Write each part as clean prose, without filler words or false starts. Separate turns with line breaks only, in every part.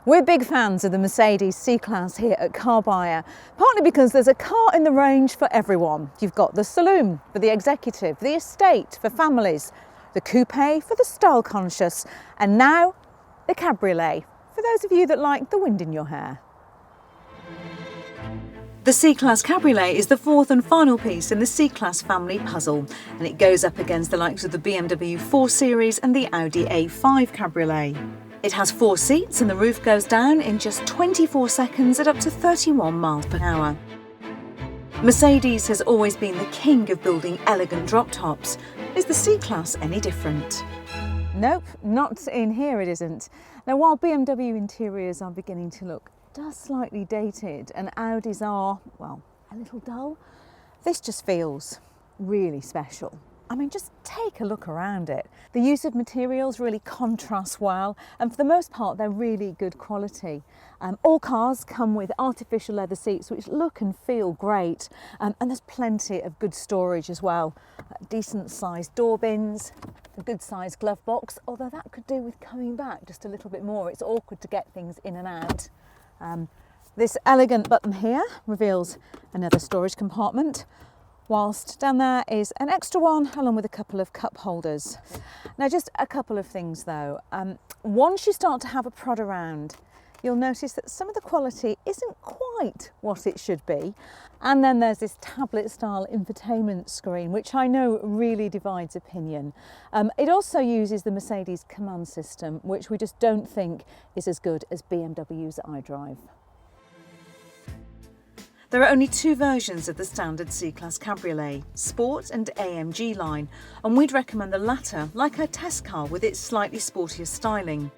We're big fans of the Mercedes C-Class here at Carbuyer, partly because there's a car in the range for everyone. You've got the saloon for the executive, the estate for families, the coupe for the style conscious, and now the cabriolet for those of you that like the wind in your hair. The C-Class Cabriolet is the fourth and final piece in the C-Class family puzzle, and it goes up against the likes of the BMW 4 Series and the Audi A5 Cabriolet. It has 4 seats and the roof goes down in just 24 seconds at up to 31 miles per hour. Mercedes has always been the king of building elegant drop tops. Is the C-Class any different? Nope, not in here it isn't. Now, while BMW interiors are beginning to look just slightly dated and Audis are, well, a little dull, this just feels really special. I mean, just take a look around it. The use of materials really contrasts well, and for the most part, they're really good quality. All cars come with artificial leather seats, which look and feel great, and there's plenty of good storage as well. Decent sized door bins, a good sized glove box, although that could do with coming back just a little bit more. It's awkward to get things in and out. This elegant button here reveals another storage compartment, whilst down there is an extra one along with a couple of cup holders. Now, just a couple of things though. Once you start to have a prod around, you'll notice that some of the quality isn't quite what it should be. And then there's this tablet style infotainment screen, which I know really divides opinion. It also uses the Mercedes command system, which we just don't think is as good as BMW's iDrive. There are only 2 versions of the standard C-Class Cabriolet, Sport and AMG line, and we'd recommend the latter, like our test car with its slightly sportier styling.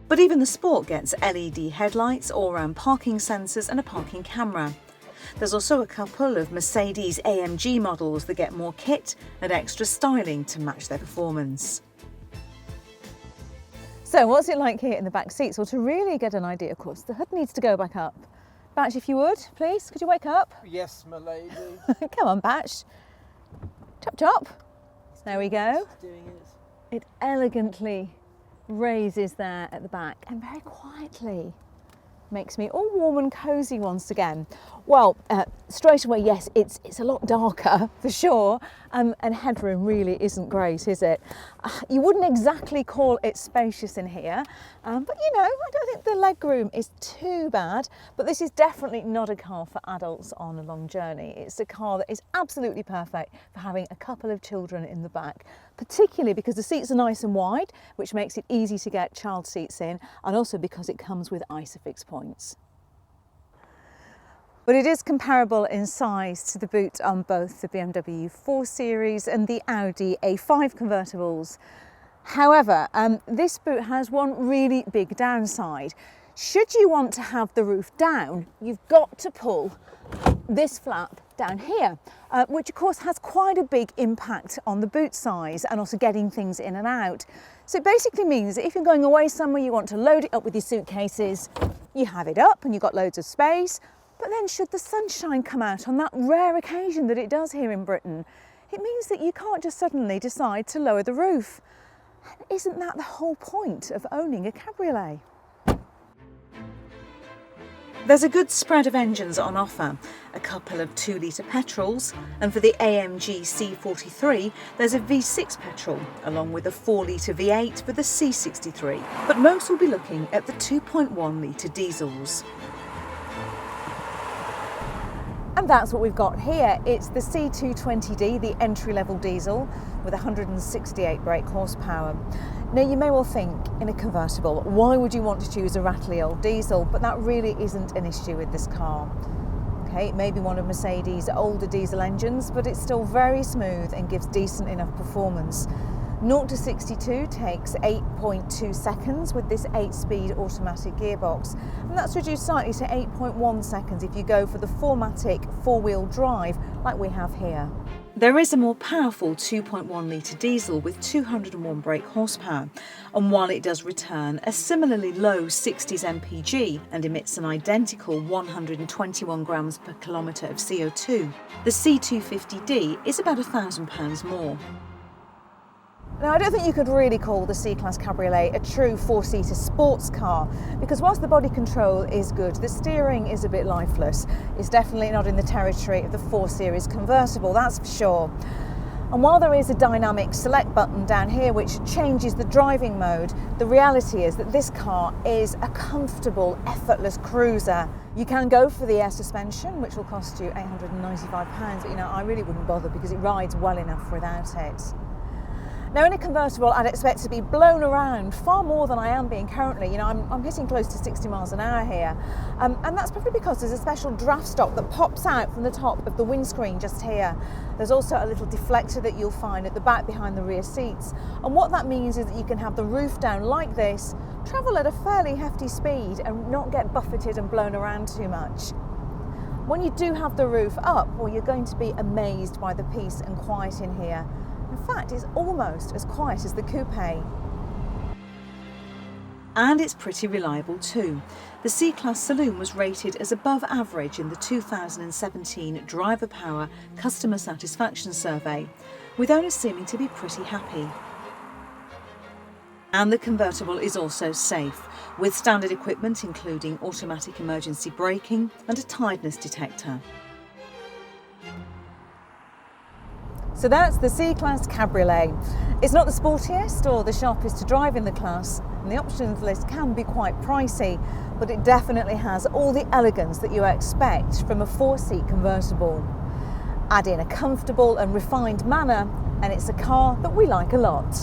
But even the Sport gets LED headlights, all-round parking sensors and a parking camera. There's also a couple of Mercedes AMG models that get more kit and extra styling to match their performance. So what's it like here in the back seats? Well, to really get an idea, of course, the hood needs to go back up. Batch, if you would, please, could you wake up?
Yes, my lady.
Come on, Batch. Chop, chop. There we go. It elegantly raises there at the back and very quietly makes me all warm and cosy once again. Well, straight away, yes, it's a lot darker for sure, and headroom really isn't great, is it? You wouldn't exactly call it spacious in here, but you know, I don't think the legroom is too bad, but this is definitely not a car for adults on a long journey. It's a car that is absolutely perfect for having a couple of children in the back, particularly because the seats are nice and wide, which makes it easy to get child seats in, and also because it comes with ISOFIX points. But it is comparable in size to the boot on both the BMW 4 Series and the Audi A5 convertibles. However, this boot has one really big downside. Should you want to have the roof down, you've got to pull this flap down here, which of course has quite a big impact on the boot size and also getting things in and out. So it basically means that if you're going away somewhere, you want to load it up with your suitcases, you have it up and you've got loads of space. But then should the sunshine come out on that rare occasion that it does here in Britain, it means that you can't just suddenly decide to lower the roof. And isn't that the whole point of owning a cabriolet? There's a good spread of engines on offer, a couple of 2-litre petrols, and for the AMG C43 there's a V6 petrol, along with a 4-litre V8 for the C63, but most will be looking at the 2.1-litre diesels. And that's what we've got here. It's the C220D, the entry-level diesel with 168 brake horsepower. Now, you may well think, in a convertible, why would you want to choose a rattly old diesel? But that really isn't an issue with this car. Okay, it may be one of Mercedes' older diesel engines, but it's still very smooth and gives decent enough performance. 0 to 62 takes 8.2 seconds with this 8-speed automatic gearbox, and that's reduced slightly to 8.1 seconds if you go for the 4MATIC 4-wheel drive like we have here. There is a more powerful 2.1-litre diesel with 201 brake horsepower, and while it does return a similarly low 60s mpg and emits an identical 121 grams per kilometre of CO2, the C250D is about £1,000 more. Now, I don't think you could really call the C-Class Cabriolet a true four-seater sports car, because whilst the body control is good, the steering is a bit lifeless. It's definitely not in the territory of the 4 Series Convertible, that's for sure. And while there is a dynamic select button down here which changes the driving mode, the reality is that this car is a comfortable, effortless cruiser. You can go for the air suspension, which will cost you £895, but you know, I really wouldn't bother because it rides well enough without it. Now, in a convertible, I'd expect to be blown around far more than I am being currently. You know, I'm hitting close to 60 miles an hour here. And that's probably because there's a special draft stop that pops out from the top of the windscreen just here. There's also a little deflector that you'll find at the back behind the rear seats. And what that means is that you can have the roof down like this, travel at a fairly hefty speed and not get buffeted and blown around too much. When you do have the roof up, well, you're going to be amazed by the peace and quiet in here. In fact, it's almost as quiet as the coupe. And it's pretty reliable too. The C-Class saloon was rated as above average in the 2017 Driver Power Customer Satisfaction Survey, with owners seeming to be pretty happy. And the convertible is also safe, with standard equipment including automatic emergency braking and a tiredness detector. So that's the C-Class Cabriolet. It's not the sportiest or the sharpest to drive in the class, and the options list can be quite pricey, but it definitely has all the elegance that you expect from a 4-seat convertible. Add in a comfortable and refined manner, and it's a car that we like a lot.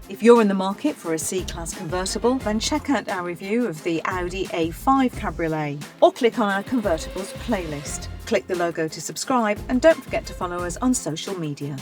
If you're in the market for a C-Class convertible, then check out our review of the Audi A5 Cabriolet, or click on our convertibles playlist. Click the logo to subscribe, and don't forget to follow us on social media.